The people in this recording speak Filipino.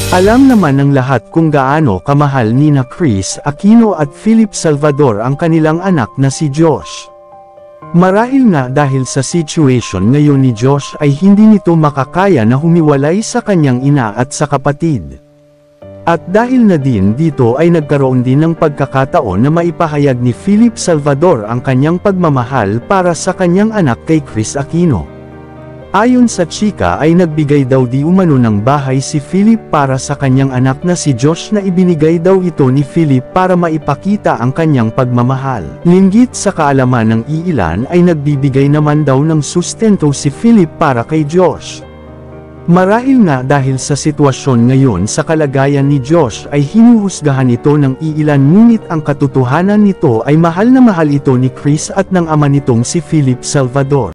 Alam naman ng lahat kung gaano kamahal nina Chris Aquino at Philip Salvador ang kanilang anak na si Josh. Marahil nga dahil sa situation ngayon ni Josh ay hindi nito makakaya na humiwalay sa kanyang ina at sa kapatid. At dahil na din dito ay nagkaroon din ng pagkakataon na maipahayag ni Philip Salvador ang kanyang pagmamahal para sa kanyang anak kay Chris Aquino. Ayon sa chika ay nagbigay daw di umano ng bahay si Philip para sa kanyang anak na si Josh na ibinigay daw ito ni Philip para maipakita ang kanyang pagmamahal. Linggit sa kaalaman ng iilan ay nagbibigay naman daw ng sustento si Philip para kay Josh. Marahil nga dahil sa sitwasyon ngayon sa kalagayan ni Josh ay hinuhusgahan ito ng iilan ngunit ang katotohanan nito ay mahal na mahal ito ni Chris at ng ama nitong si Philip Salvador.